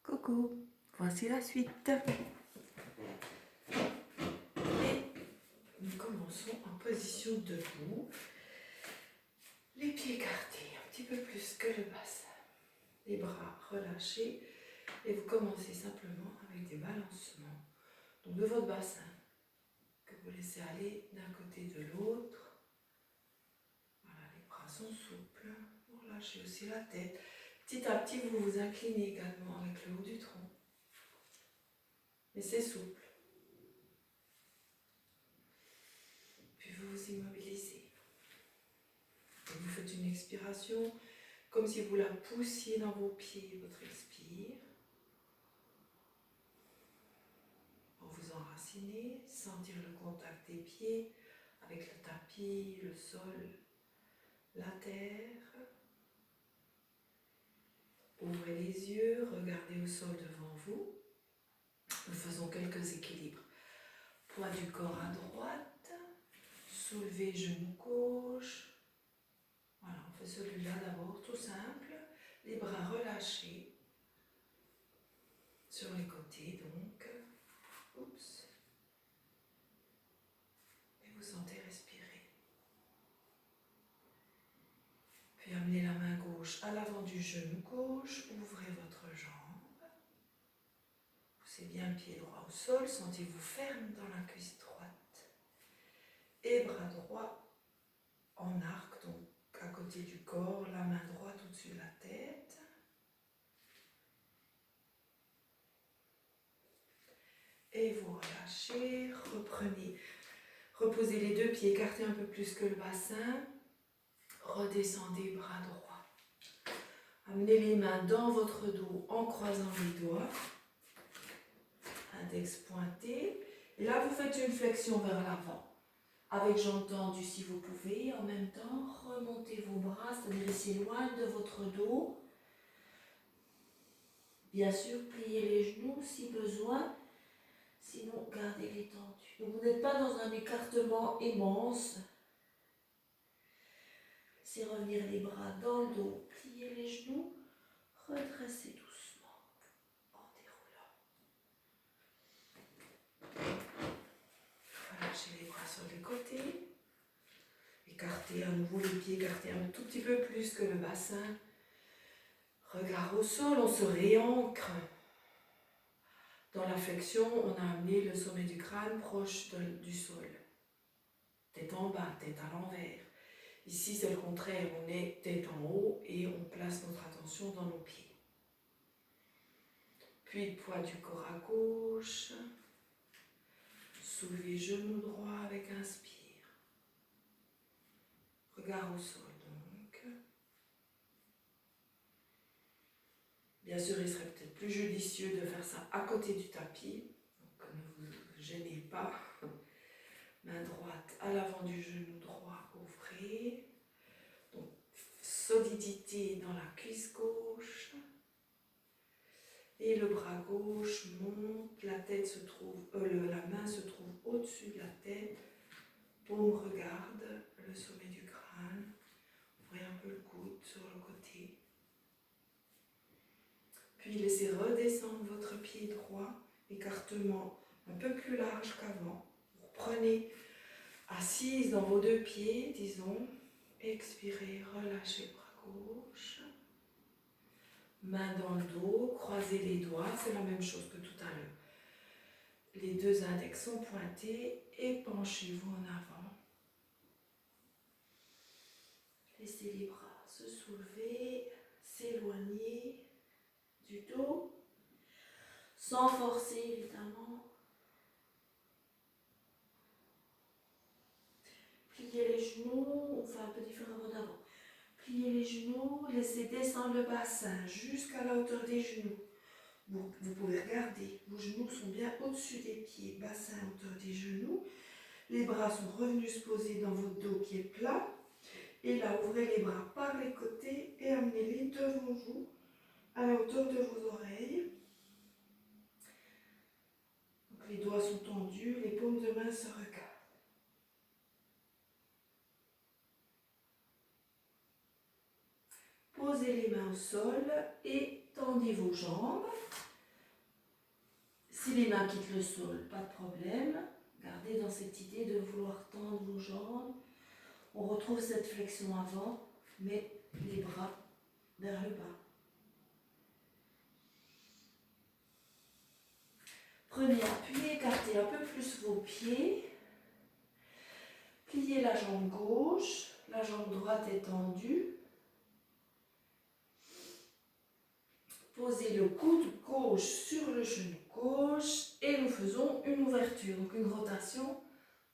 Coucou, voici la suite. Et nous commençons en position debout. Les pieds écartés, un petit peu plus que le bassin. Les bras relâchés. Et vous commencez simplement avec des balancements. Donc de votre bassin, que vous laissez aller d'un côté de l'autre. Voilà, les bras sont souples. Vous relâchez aussi la tête. Petit à petit, vous vous inclinez également avec le haut du tronc. Mais c'est souple. Puis vous vous immobilisez. Et vous faites une expiration comme si vous la poussiez dans vos pieds, votre expire. Pour vous enraciner, sentir le contact des pieds avec le tapis, le sol, la terre. Ouvrez les yeux, regardez au sol devant vous. Nous faisons quelques équilibres. Poids du corps à droite, soulevez genou gauche. Voilà, on fait celui-là d'abord, tout simple. Les bras relâchés sur les côtés, donc. Oups. Et vous sentez respirer. Puis amenez la main gauche à l'avant du genou gauche, ouvrez votre jambe. Poussez bien le pied droit au sol, sentez-vous ferme dans la cuisse droite. Et bras droit en arc, donc à côté du corps, la main droite au-dessus de la tête. Et vous relâchez, reprenez. Reposez les deux pieds, écartez un peu plus que le bassin. Redescendez bras droit. Amenez les mains dans votre dos en croisant les doigts. Index pointé. Et là, vous faites une flexion vers l'avant. Avec j'entends si vous pouvez. En même temps, remontez vos bras, c'est-à-dire ils s'éloignent de votre dos. Bien sûr, pliez les genoux si besoin. Sinon, gardez-les tendus. Donc, vous n'êtes pas dans un écartement immense. C'est revenir les bras dans le dos, plier les genoux, redresser doucement en déroulant. Relâchez les bras sur les côtés. Écartez à nouveau les pieds, écartez un tout petit peu plus que le bassin. Regard au sol, on se réancre. Dans la flexion, on a amené le sommet du crâne proche du sol. Tête en bas, tête à l'envers. Ici, c'est le contraire, on est tête en haut et on place notre attention dans nos pieds. Puis, poids du corps à gauche. Soulevez genou droit avec inspire. Regard au sol, donc. Bien sûr, il serait peut-être plus judicieux de faire ça à côté du tapis. Donc, ne vous gênez pas. Main droite à l'avant du genou droit, ouvrez. Donc, solidité dans la cuisse gauche. Et le bras gauche monte, la tête se trouve, la main se trouve au-dessus de la tête. Paume regarde le sommet du crâne. Ouvrez un peu le coude sur le côté. Puis laissez redescendre votre pied droit, écartement un peu plus large qu'avant. Vous reprenez assise dans vos deux pieds, disons. Expirez, relâchez le bras gauche. Main dans le dos, croisez les doigts, c'est la même chose que tout à l'heure. Les deux index sont pointés et penchez-vous en avant. Laissez les bras se soulever, s'éloigner du dos, sans forcer évidemment. Pliez les genoux, on fait un peu différemment d'avant. Pliez les genoux, laissez descendre le bassin jusqu'à la hauteur des genoux. Vous pouvez regarder, vos genoux sont bien au-dessus des pieds, bassin à hauteur des genoux. Les bras sont revenus se poser dans votre dos qui est plat. Et là, ouvrez les bras par les côtés et amenez-les devant vous, à la hauteur de vos oreilles. Donc, les doigts sont tendus, les paumes de main se regardent. Posez les mains au sol et tendez vos jambes. Si les mains quittent le sol, pas de problème. Gardez dans cette idée de vouloir tendre vos jambes. On retrouve cette flexion avant, mais les bras vers le bas. Prenez appui, écartez un peu plus vos pieds. Pliez la jambe gauche, la jambe droite est tendue. Posez le coude gauche sur le genou gauche et nous faisons une ouverture, donc une rotation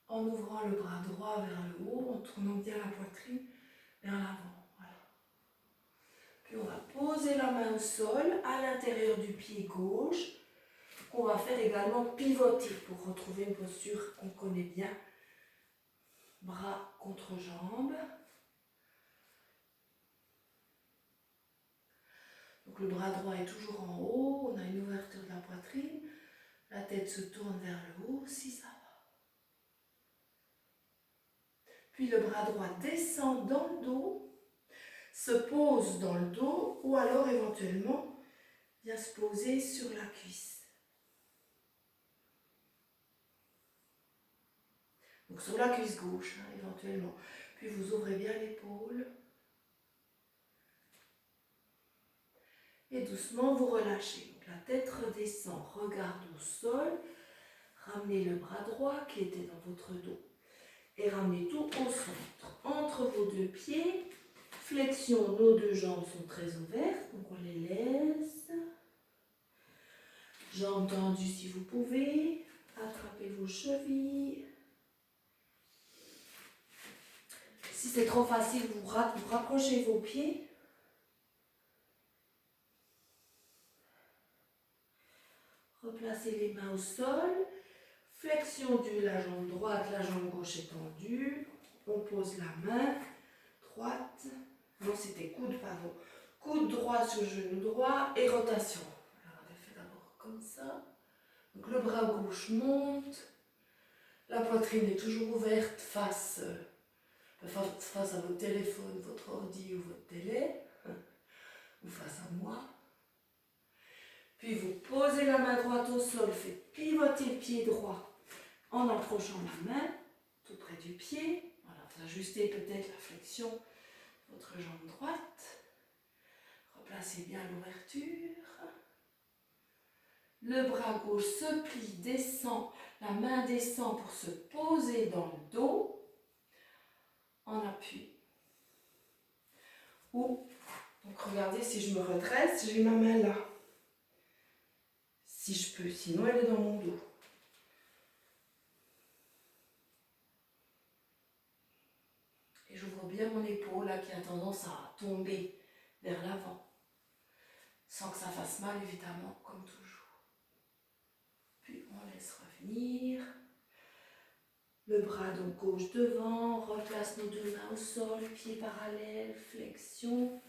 en ouvrant le bras droit vers le haut, en tournant bien la poitrine vers l'avant. Voilà. Puis on va poser la main au sol à l'intérieur du pied gauche, qu'on va faire également pivoter pour retrouver une posture qu'on connaît bien. Bras contre jambes. Donc le bras droit est toujours en haut, on a une ouverture de la poitrine, la tête se tourne vers le haut si ça va. Puis le bras droit descend dans le dos, se pose dans le dos ou alors éventuellement vient se poser sur la cuisse. Donc sur la cuisse gauche éventuellement. Puis vous ouvrez bien l'épaule. Et doucement vous relâchez. Donc la tête redescend, regarde au sol. Ramenez le bras droit qui était dans votre dos. Et ramenez tout au centre. Entre vos deux pieds. Flexion, nos deux jambes sont très ouvertes. Donc on les laisse. Jambes tendues si vous pouvez. Attrapez vos chevilles. Si c'est trop facile, vous rapprochez vos pieds. Replacez les mains au sol. Flexion de la jambe droite, la jambe gauche est tendue. On pose la main droite. Non, c'était coude, pardon. Coude droit sur le genou droit et rotation. Alors, on a fait d'abord comme ça. Donc le bras gauche monte. La poitrine est toujours ouverte face à votre téléphone, votre ordi ou votre télé. Ou face à moi. Puis vous posez la main droite au sol, faites pivoter le pied droit en approchant la main tout près du pied. Voilà, vous ajustez peut-être la flexion de votre jambe droite. Replacez bien l'ouverture. Le bras gauche se plie, descend, la main descend pour se poser dans le dos en appui. Ou, donc regardez si je me redresse, j'ai ma main là. Si je peux, sinon elle est dans mon dos. Et j'ouvre bien mon épaule là qui a tendance à tomber vers l'avant. Sans que ça fasse mal évidemment, comme toujours. Puis on laisse revenir. Le bras donc gauche devant, replace nos deux mains au sol, pieds parallèles, flexion.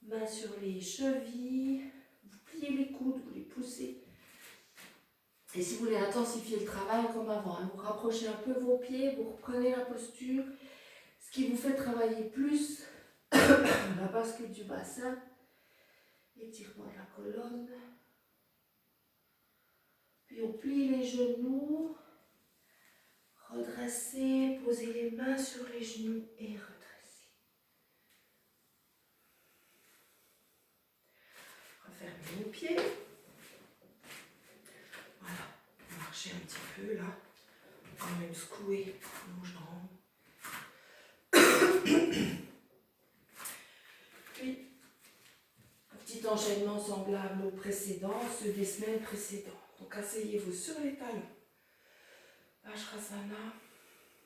Main sur les chevilles. Vous pliez les coudes, vous les poussez. Et si vous voulez intensifier le travail comme avant, vous rapprochez un peu vos pieds, vous reprenez la posture. Ce qui vous fait travailler plus la bascule du bassin, étirement de la colonne. Puis on plie les genoux, redressez, posez les mains sur les genoux et redressez. Refermez vos pieds. Voilà, marchez un petit peu là, on va même secouer nos jambes. Puis, un petit enchaînement semblable au précédent, ceux des semaines précédentes. Donc asseyez-vous sur les talons. Vajrasana,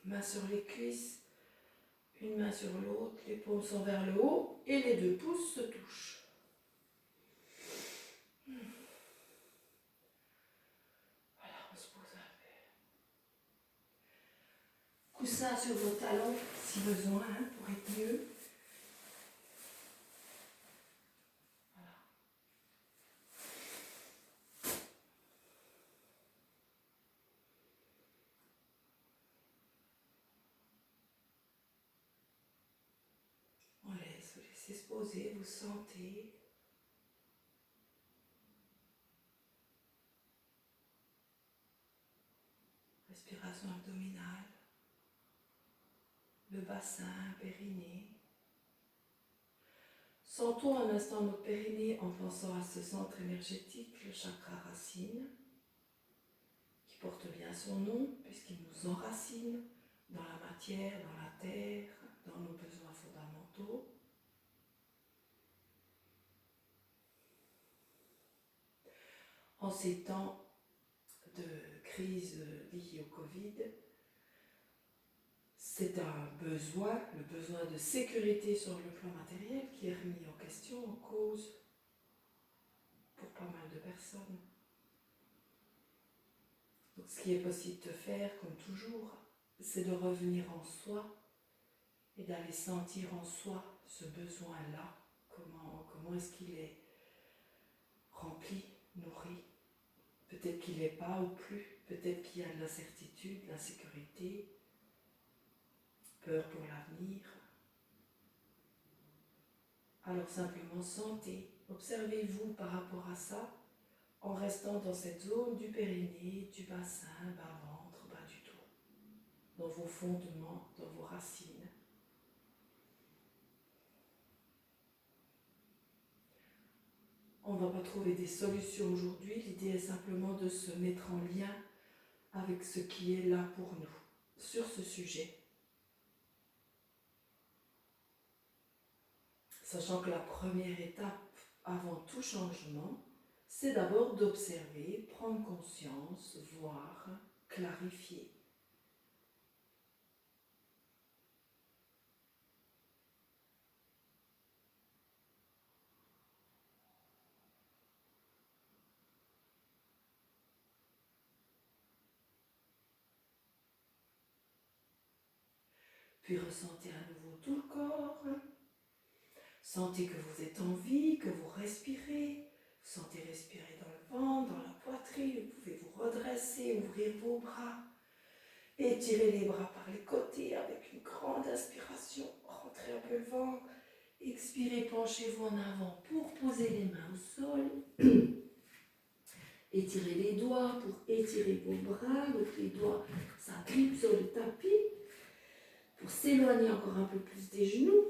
main sur les cuisses, une main sur l'autre, les paumes sont vers le haut et les deux pouces se touchent. Voilà, on se pose un peu. Coussin sur vos talons si besoin, pour être mieux. Vous laissez se poser, vous sentez. Respiration abdominale, le bassin, périnée. Sentons un instant notre périnée en pensant à ce centre énergétique, le chakra racine, qui porte bien son nom puisqu'il nous enracine dans la matière, dans la terre, dans nos besoins fondamentaux. En ces temps de crise liée au Covid, c'est un besoin, le besoin de sécurité sur le plan matériel qui est remis en question, en cause pour pas mal de personnes. Donc, ce qui est possible de faire, comme toujours, c'est de revenir en soi et d'aller sentir en soi ce besoin-là. Comment est-ce qu'il est rempli, nourri? Peut-être qu'il n'est pas ou plus, peut-être qu'il y a de l'incertitude, de l'insécurité, peur pour l'avenir. Alors simplement sentez, observez-vous par rapport à ça, en restant dans cette zone du périnée, du bassin, bas-ventre, bas du dos, dans vos fondements, dans vos racines. On ne va pas trouver des solutions aujourd'hui, l'idée est simplement de se mettre en lien avec ce qui est là pour nous, sur ce sujet. Sachant que la première étape avant tout changement, c'est d'abord d'observer, prendre conscience, voir, clarifier. Puis ressentez à nouveau tout le corps. Sentez que vous êtes en vie, que vous respirez. Sentez respirer dans le ventre, dans la poitrine. Vous pouvez vous redresser, ouvrir vos bras. Étirez les bras par les côtés avec une grande inspiration. Rentrez un peu le ventre. Expirez, penchez-vous en avant pour poser les mains au sol. Étirez les doigts pour étirer vos bras. Donc les doigts, ça grippe sur le tapis. Pour s'éloigner encore un peu plus des genoux.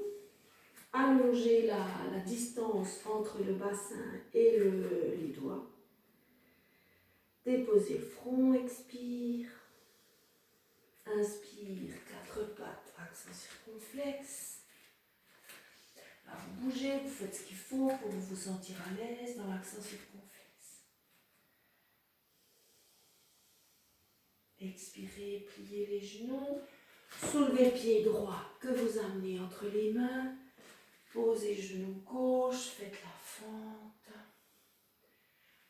Allongez la distance entre le bassin et les doigts. Déposez le front, expire. Inspire, quatre pattes, accent circonflexe. Là, vous bougez, vous faites ce qu'il faut pour vous sentir à l'aise dans l'accent circonflexe. Expirez, pliez les genoux. Soulevez le pied droit que vous amenez entre les mains. Posez genou gauche, faites la fente.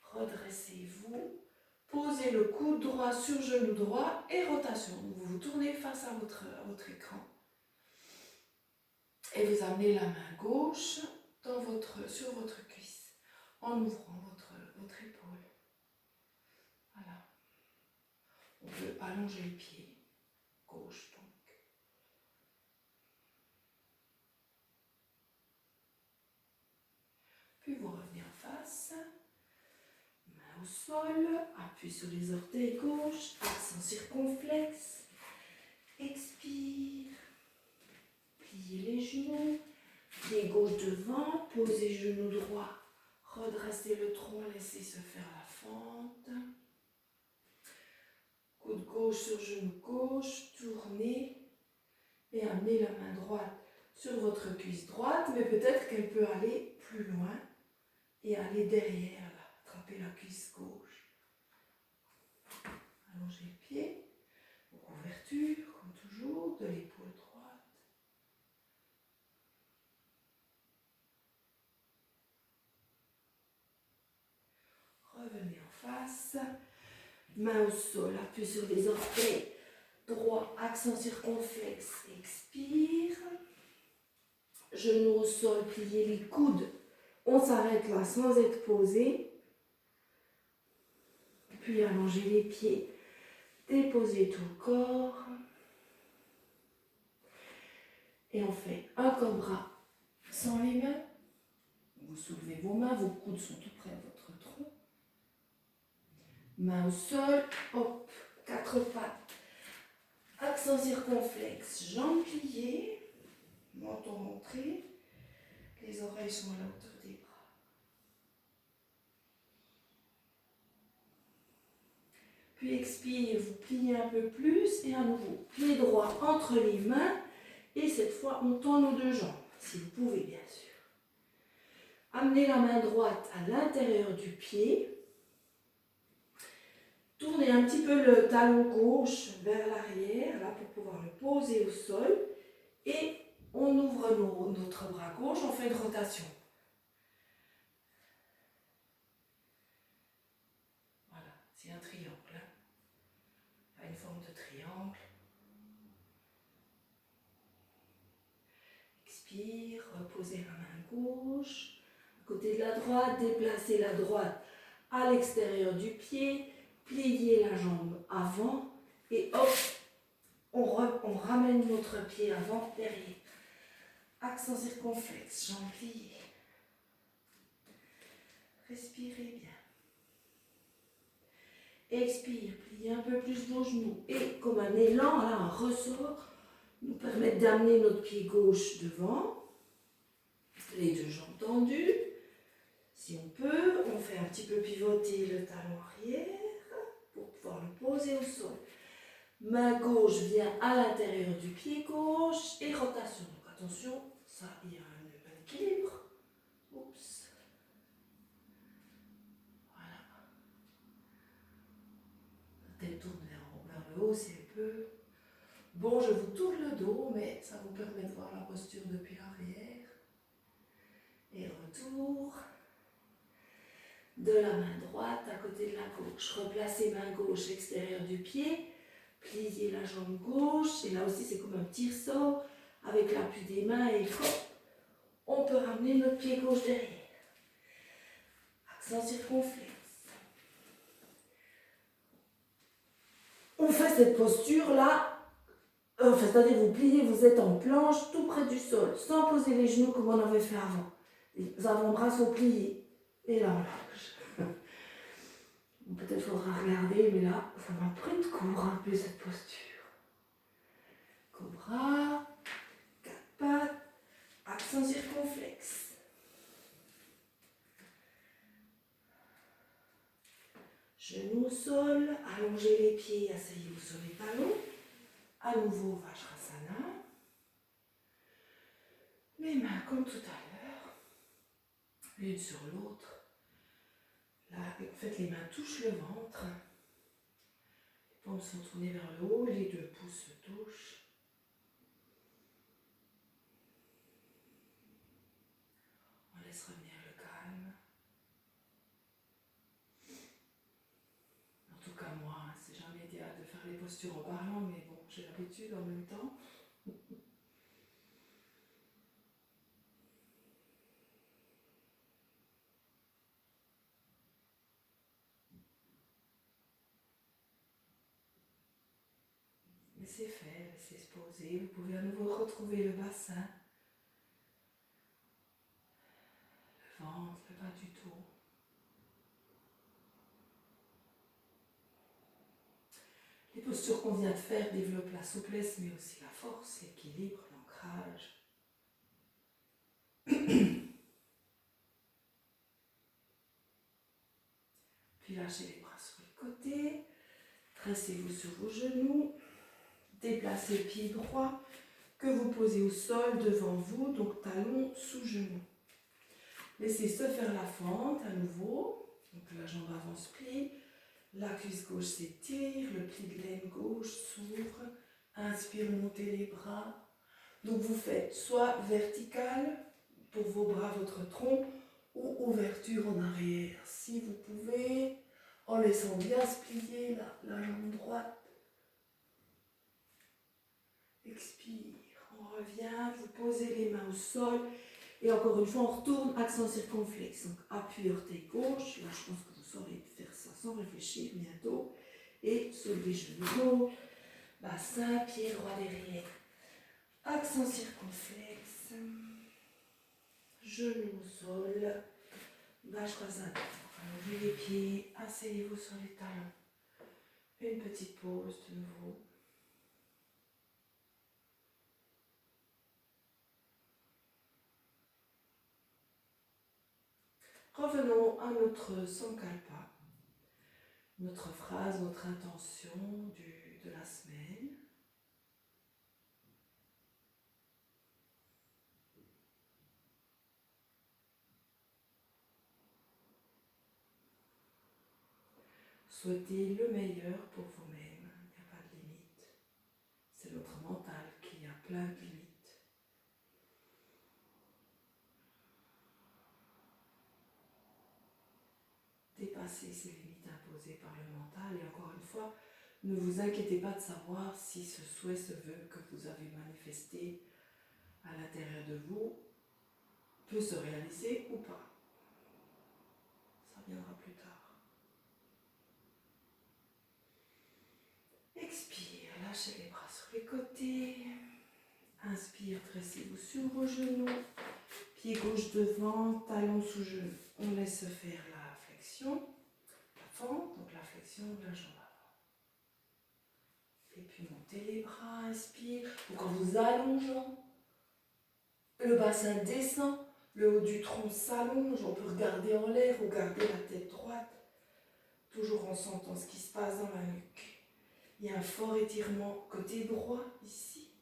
Redressez-vous. Posez le coude droit sur genou droit et rotation. Vous vous tournez face à votre écran. Et vous amenez la main gauche sur votre cuisse en ouvrant votre épaule. Voilà. On peut allonger le pied gauche donc. Puis vous revenez en face. Main au sol, appui sur les orteils gauche, accent circonflexe. Expire. Pliez les genoux. Pied gauche devant, posez genou droit. Redressez le tronc, laissez se faire la fente. Coude gauche sur genou gauche, tournez et amenez la main droite sur votre cuisse droite, mais peut-être qu'elle peut aller plus loin et aller derrière, là, attraper la cuisse gauche. Allongez le pied, ouverture, comme toujours, de l'épaule droite. Revenez en face. Main au sol, appui sur les orteils. Droit, accent circonflexe, expire. Genoux au sol, pliez les coudes. On s'arrête là sans être posé. Puis allongez les pieds. Déposez tout le corps. Et on fait un cobra sans les mains. Vous soulevez vos mains, vos coudes sont tout près de votre tronc. Main au sol, hop, quatre pattes. Accent circonflexe, jambes pliées, menton montré, les oreilles sont à la hauteur des bras. Puis expire, vous pliez un peu plus et à nouveau, pied droit entre les mains et cette fois on tend nos deux jambes, si vous pouvez bien sûr. Amenez la main droite à l'intérieur du pied. Tournez un petit peu le talon gauche vers l'arrière, là pour pouvoir le poser au sol. Et on ouvre notre bras gauche, on fait une rotation. Voilà, c'est un triangle. Une forme de triangle. Expire, reposez la main gauche. À côté de la droite, déplacez la droite à l'extérieur du pied. Pliez la jambe avant et hop, on ramène notre pied avant, derrière. Accent circonflexe, jambes pliées. Respirez bien. Expire, pliez un peu plus vos genoux. Et comme un élan, là, un ressort, nous permet d'amener notre pied gauche devant. Les deux jambes tendues. Si on peut, on fait un petit peu pivoter le talon arrière pour pouvoir le poser au sol. Main gauche vient à l'intérieur du pied gauche et rotation. Donc attention, ça, il y a un équilibre. Oups. Voilà. La tête tourne vers le haut si elle peut. Bon, je vous tourne le dos, mais ça vous permet de voir la posture depuis l'arrière. Et retour. De la main droite à côté de la gauche. Replacez main gauche extérieure du pied. Pliez la jambe gauche. Et là aussi, c'est comme un petit ressort avec l'appui des mains. Et hop, on peut ramener notre pied gauche derrière. Accent circonflexe. On fait cette posture-là. C'est-à-dire, vous pliez, vous êtes en planche, tout près du sol, sans poser les genoux comme on avait fait avant. Les avant-bras sont pliés. Et là, on lâche. Peut-être faudra regarder, mais là, ça m'a pris de court un peu cette posture. Cobra, quatre pattes, accent circonflexe. Genoux au sol, allongez les pieds, asseyez-vous sur les talons. À nouveau, Vajrasana. Les mains comme tout à l'heure, l'une sur l'autre. Là, en fait, les mains touchent le ventre. Les paumes sont tournées vers le haut, les deux pouces se touchent. On laisse revenir le calme. En tout cas, moi, c'est jamais idéal de faire les postures en parlant, mais bon, j'ai l'habitude en même temps. Laissez faire, laissez se poser. Vous pouvez à nouveau retrouver le bassin, le ventre, le bas du dos. Les postures qu'on vient de faire développent la souplesse, mais aussi la force, l'équilibre, l'ancrage. Puis lâchez les bras sur les côtés. Tracez-vous sur vos genoux. Déplacez le pied droit que vous posez au sol devant vous, donc talon sous genou. Laissez se faire la fente à nouveau. Donc la jambe avant se plie, la cuisse gauche s'étire, le pli de l'aine gauche s'ouvre. Inspire, montez les bras. Donc vous faites soit vertical pour vos bras, votre tronc, ou ouverture en arrière. Si vous pouvez, en laissant bien se plier la jambe droite. Expire, on revient, vous posez les mains au sol. Et encore une fois, on retourne, accent circonflexe. Donc appui orteil gauche. Là, je pense que vous saurez faire ça sans réfléchir bientôt. Et soulevez genou gauche, bassin, pied droit derrière. Accent circonflexe. Genou au sol. Vajrasana. Allongez les pieds, asseyez-vous sur les talons. Une petite pause de nouveau. Revenons à notre Sankalpa, notre phrase, notre intention de la semaine. Souhaitez le meilleur pour vous-même, il n'y a pas de limite. C'est notre mental qui a plein de limites. Dépasser ces limites imposées par le mental. Et encore une fois, ne vous inquiétez pas de savoir si ce souhait, ce vœu que vous avez manifesté à l'intérieur de vous peut se réaliser ou pas. Ça viendra plus tard. Expire, lâchez les bras sur les côtés. Inspire, dressez-vous sur vos genoux. Pied gauche devant, talon sous genou. On laisse faire la flexion avant, donc la flexion de la jambe avant. Et puis montez les bras, inspire. Donc en vous allongeant, le bassin descend, le haut du tronc s'allonge. On peut regarder en l'air ou garder la tête droite, toujours en sentant ce qui se passe dans la nuque. Il y a un fort étirement côté droit ici.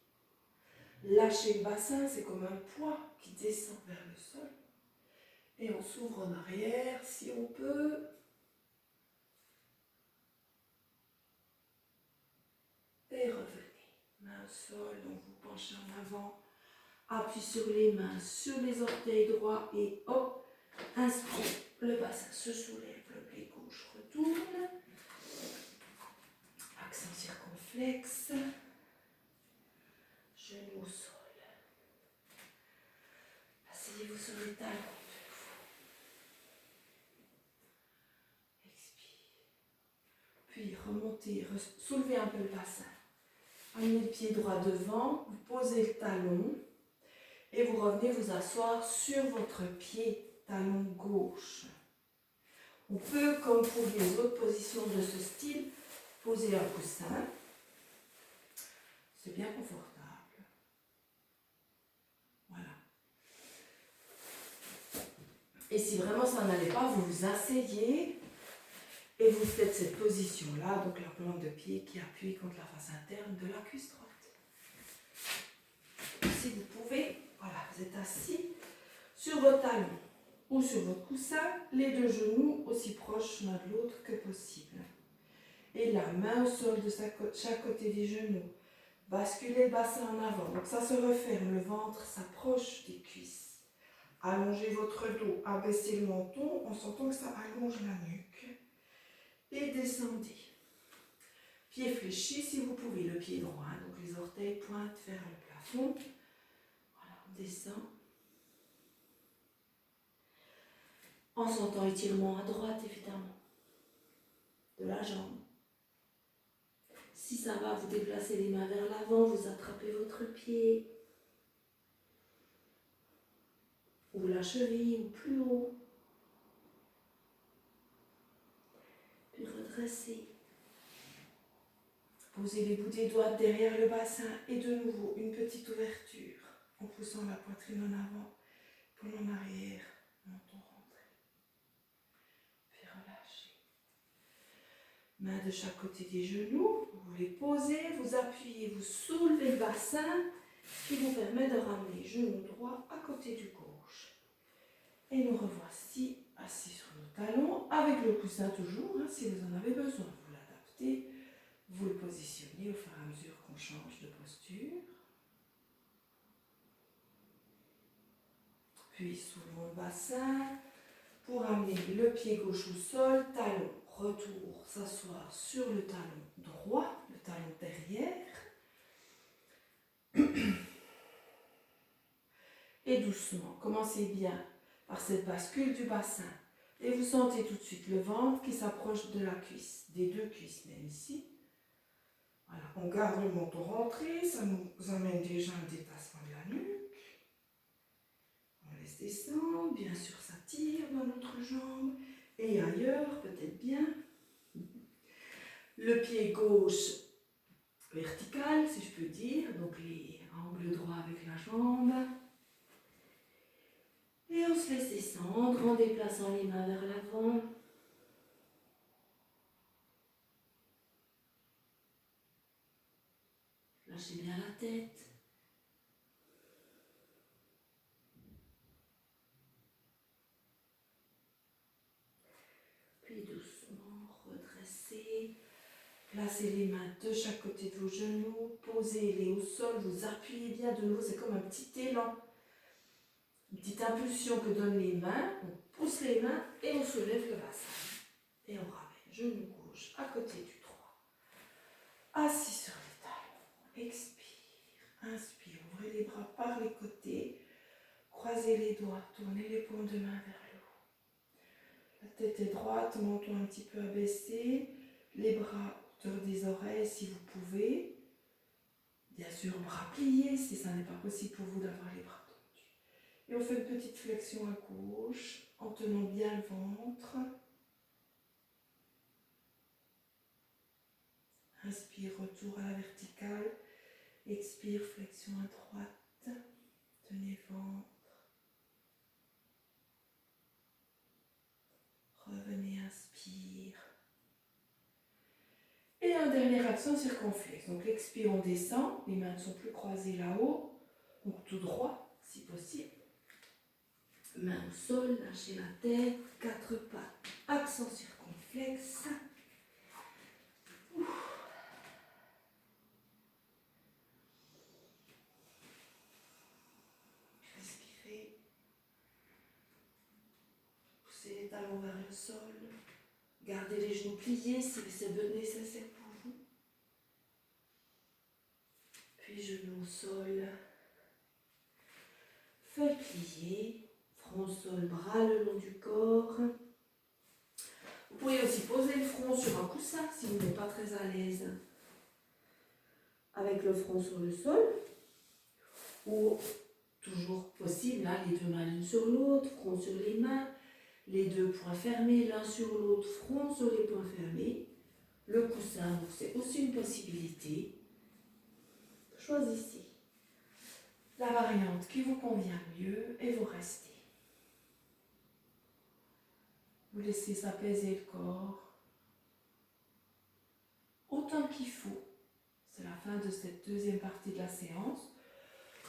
Lâchez le bassin, c'est comme un poids qui descend vers le sol. Et on s'ouvre en arrière si on peut. Et revenez. Main au sol, donc vous penchez en avant. Appui sur les mains, sur les orteils droits et hop. Inspire, le bassin se soulève, le pied gauche retourne. Accent circonflexe. Genou au sol. Asseyez-vous sur les talons. Expire. Puis remontez, soulevez un peu le bassin. Amenez le pied droit devant, vous posez le talon et vous revenez vous asseoir sur votre pied talon gauche. On peut, comme pour les autres positions de ce style, poser un coussin. C'est bien confortable. Voilà. Et si vraiment ça n'allait pas, vous vous asseyez et vous faites cette position-là, donc la plante de pied qui appuie contre la face interne de la cuisse droite. Si vous pouvez, voilà, vous êtes assis sur votre talon ou sur votre coussin, les deux genoux aussi proches l'un de l'autre que possible. Et la main au sol de chaque côté des genoux. Basculez le bassin en avant, donc ça se referme, le ventre s'approche des cuisses. Allongez votre dos, abaissez le menton en sentant que ça allonge la nuque. Et descendez. Pied fléchi si vous pouvez, le pied droit, donc les orteils pointent vers le plafond. Voilà, on descend. En sentant étirement à droite, évidemment, de la jambe. Si ça va, vous déplacez les mains vers l'avant, vous attrapez votre pied. Ou la cheville, ou plus haut. Puis redressez. Posez les bouts des doigts derrière le bassin et de nouveau une petite ouverture en poussant la poitrine en avant, puis en arrière, menton rentré. Puis relâchez. Mains de chaque côté des genoux, vous les posez, vous appuyez, vous soulevez le bassin qui vous permet de ramener genou droit à côté du gauche. Et nous revoici assis sur nos talons, avec le coussin toujours, hein, si vous en avez besoin, vous l'adaptez. Vous le positionnez au fur et à mesure qu'on change de posture. Puis soulevons le bassin pour amener le pied gauche au sol, talon, retour, s'asseoir sur le talon droit, le talon derrière. Et doucement, commencez bien par cette bascule du bassin. Et vous sentez tout de suite le ventre qui s'approche de la cuisse, des deux cuisses même ici. Voilà, on garde le menton rentré, ça nous amène déjà un détassement de la nuque. On laisse descendre, bien sûr ça tire dans notre jambe et ailleurs, peut-être bien. Le pied gauche vertical, si je peux dire, donc les angles droits avec la jambe. Et on se laisse descendre en déplaçant les mains vers l'avant. Lâchez bien la tête. Puis doucement, redressez. Placez les mains de chaque côté de vos genoux. Posez-les au sol. Vous appuyez bien de nouveau. C'est comme un petit élan. Une petite impulsion que donnent les mains. On pousse les mains et on soulève le bassin. Et on ramène genou gauche à côté du droit. Assis sur les talons. Expire. Inspire. Ouvrez les bras par les côtés. Croisez les doigts. Tournez les paumes de main vers le haut. La tête est droite. Menton un petit peu abaissé. Les bras hauteur des oreilles si vous pouvez. Bien sûr, bras pliés si ça n'est pas possible pour vous d'avoir les bras tendus. Et on fait une petite flexion à gauche en tenant bien le ventre. Inspire, retour à la verticale. Expire, flexion à droite. Tenez ventre. Revenez, inspire. Et un dernier accent circonflexe. Donc l'expire, on descend. Les mains ne sont plus croisées là-haut. Donc tout droit, si possible. Main au sol, lâchez la tête. 4 pas. Accent circonflexe. Respirez. Poussez les talons vers le sol. Gardez les genoux pliés si c'est nécessaire pour vous. Puis genoux au sol. Feuilles pliées. Front au sol, bras le long du corps. Vous pourriez aussi poser le front sur un coussin si vous n'êtes pas très à l'aise. Avec le front sur le sol. Ou toujours possible, là, les deux mains l'une sur l'autre, front sur les mains. Les deux poings fermés l'un sur l'autre, front sur les poings fermés. Le coussin, c'est aussi une possibilité. Choisissez la variante qui vous convient mieux et vous restez. Vous laissez s'apaiser le corps autant qu'il faut. C'est la fin de cette deuxième partie de la séance.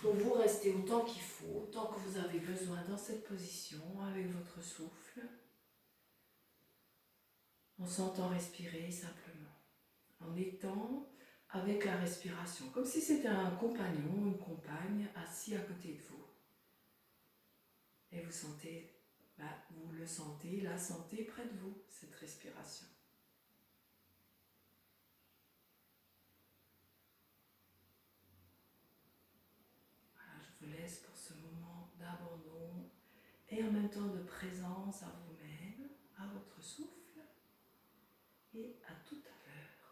Donc vous restez autant qu'il faut, autant que vous avez besoin dans cette position avec votre souffle. En sentant respirer simplement, en étant avec la respiration, comme si c'était un compagnon, une compagne assis à côté de vous. Et vous sentez, vous le sentez, la sentez près de vous, cette respiration. Voilà, je vous laisse pour ce moment d'abandon et en même temps de présence à vous-même, à votre souffle et à tout à l'heure.